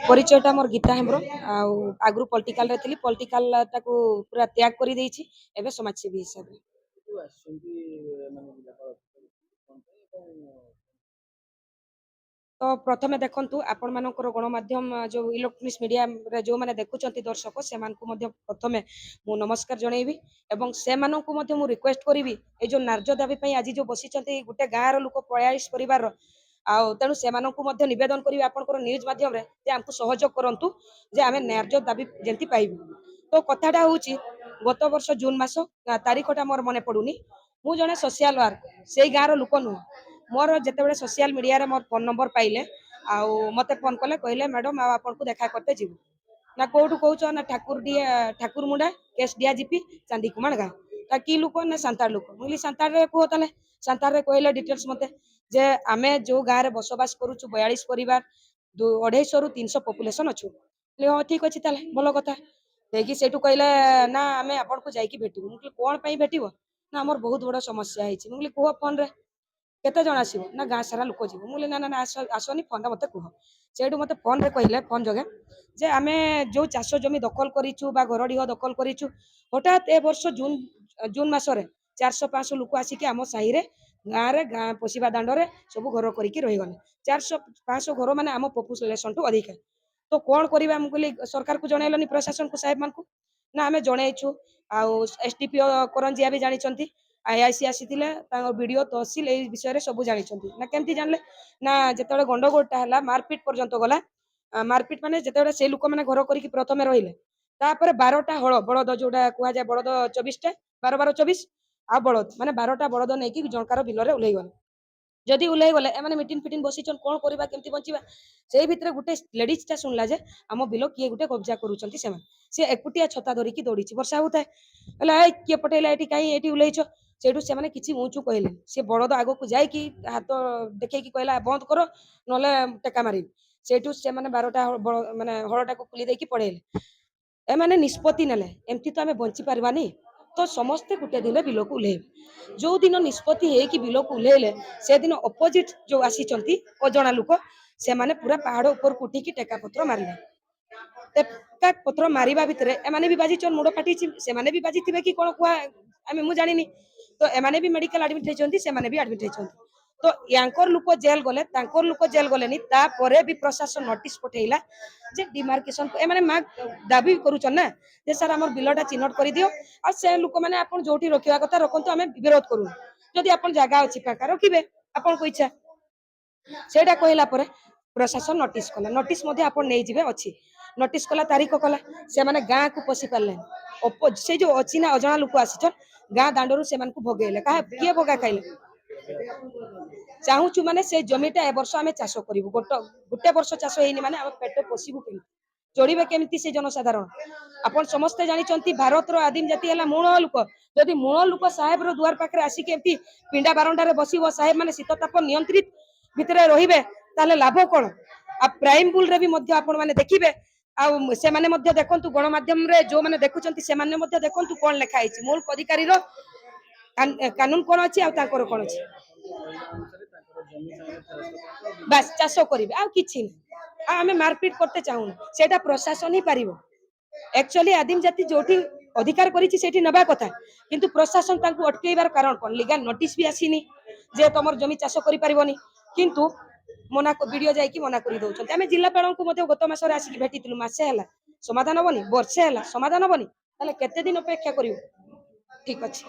परिचयटा मोर गीता हेम्ब्रो आगु पॉलिटिकल रे थिली पॉलिटिकल टाकू पूरा त्याग कर देछि एबे समाजसेवी हिसाब रे तो प्रथमे देखंतु आपण मानकर गणमाध्यम जो इलेक्ट्रॉनिक्स मीडिया रे जो माने देखुचंती दर्शक से मानकु मध्य प्रथमे मु नमस्कार जणैबी एवं से मानकु मध्य मु रिक्वेस्ट करिवि ए जो नार्य दाबी पई आज जो बसिचंती गुटे गाँ रो लोक 42 परिवार रो आ तेणु से मानकु मध्य निवेदन करिवि आपनकर न्यूज माध्यम रे जे हमकु सहयोग करंतु जे आमे नार्य दाबी जेंति पाइबु तो कथाटा होउची गत वर्ष जून मास तारीखटा मोर मने पडुनी मु जने सोशल वर्क सेई गाँ रो लोक नु मोर जेतेबेले सोशल मीडिया रे मोर फोन नंबर पाइले आउ मते फोन कले कहले मैडम आ आपन को देखा करते जीव ना कोठु कहउछ ना ठाकुर मुंडा केस डीआईजीपी चांदी कुमार गाँ ता की लोक ना सांतार लोक मुली सांतार रे को तले सांतार रे कहले डिटेल्स मते जे आमे जो गाँ रे बसवास करूछु 42 परिवार 250 रु 300 पॉपुलेशन अछु ले हो ठीक अछि तले भलो कथा देखि सेटु कहले ना आमे आपन को जाई की भेटिबो मुली कोन पई भेटिबो ना हमर बहुत बड़ समस्या हैछि मुली को फोन रे केते जण आसीबो ना गाँ सारा लोक जीवो मुले ना ना आसोनी फोन मते कह सेठू मते फोन रे कहले फोन जगे जे आमे जो चाष जमी दखल करिछु बा घरडीह दखल करिछु हठात ए वर्ष जून मासरे 400-500 लोक आसिकी आम साही रे गाँ पशिबा दांड रे सब घर करिकी रहि गले 400-500 घर माने आम पॉपुलेशन टू अधिक तो कौन करबा हम कहली सरकार को जणैलनी प्रशासन को साहेब मान को ना आमे जणैछु आ एसडीपीओ करंजिया भी जानिचंती आईआईसी आसीथिले तांगर वीडियो तहसील ए विषय रे सब जानिचंती ना केमती जानले ना जेतेबेले गंडगोलटा हला मारपीट पर्यंत गला मारपीट माने जेतेबेले से लोक माने घर करिकी प्रथमे रहिले तापर 12टा हळ बळद जोडा कुआ जाय बळद 24 टा 12-12-24 आ बळद माने 12टा बळद नेकी जनकार बिल रे उलै गले जदि उलै गले ए माने मीटिंग फिटिंग बसिचन कोन करबा केमती बंचिबा सेई भितरे गुटे लेडीज टा सुनला जे हम बिलो किए गुटे कब्जा करूचंती सेमान से एकुटिया छता धरिकी दौड़ीची वर्षा होता है हला ए किए पटेला एटी काई एटी उलैछ सेठू से माने किछि ऊंचू कहले से बड़द आगो को जाय कि हाथ देखे कि कहला बंद करो नले टेका मारी सेठू से माने 12टा माने हळटा को खुली देकी पड़ेले ए माने निष्पत्ति नेले एमती तो आमे बंची परबानी तो समस्त गुटे दिन बिलो को उले जो दिन निष्पत्ति हे कि बिलो को उलेले से दिन अपोजिट जो आसीचंती अजणा लोक से माने पूरा पहाड़ ऊपर उठी की टेका पत्र मारले टेका पत्र मारिबा भितरे ए माने भी बाजीचन मुंड फाटी से माने भी बाजीथिबे कि कोन कुआ आमे मु जानिनी तो एमाने भी मेडिकल एडमिट हेचंती से माने भी एडमिट हेचंती तो यांकर लोक जेल गले तांकर लोक जेल गलेनी ता परे भी प्रशासन नोटिस पठेइला जे डिमार्केशन ए माने मा दाबी करूछन ना जे सर हमर बिलटा चिन्हट करि दियो आ से लोक माने आपण जोठी रखिया कथा रखंतु आमे विरोध करू जदि आपण जागा अछि फाका रखिबे आपण को इच्छा सेटा कहला परे प्रशासन नोटिस कला नोटिस मध्ये आपण नै जिवे अछि नोटिस कला तारीख कला से माने गाँ को पसी पाले से जो अचिना अजणा लोक आसीछन गाँ दांडरू से मान को भगेले कहा किए भगा खाइले चाहूचु माने से जमीटा ए वर्ष आमे चाष करिवु गुटे वर्ष चाष हेइनी माने हम पेट पोसिबु केमि चोरीबे केमिति से जनसाधारण आपण समस्त जानिचंती भारत रो आदिम जाति हला मूल लोक जदि मूल लोक साहेब रो दुआर पाखरे आसी केमति पिंडा बारंडा रे बसिबो साहेब माने शीत ताप नियंत्रित भितरे रहिबे ताले लाभ कोन आ प्राइम बुल रे भी मध्य आपण माने देखिबे आ से माने मध्य देखंतु गणमाध्यम रे जो माने देखुचंती से माने मध्य देखंतु कोन लेखा आइछि मूल अधिकारी रो कानून कोन अछि आ ताकर कोन अछि बस चाष करिवे आ किछि आ हमें मारपीट करते चाहून सेटा प्रशासन ही पारिबो एक्चुअली आदिम जाति जोठी अधिकार करिछि सेठी नबा कथा किंतु प्रशासन तांकु अटकेइबार कारण कोन लीगल नोटिस भी आसीनी जे तमर जमी चाष करि परिबोनी किंतु मना को वीडियो जाई कि मना करि दउछन हमें जिल्लापाल को मते गत मास रे आसी कि भेटितिलु मासे हला समाधान होबनी वर्षे हला समाधान होबनी ताले केते दिन अपेक्षा करिवो ठीक अछि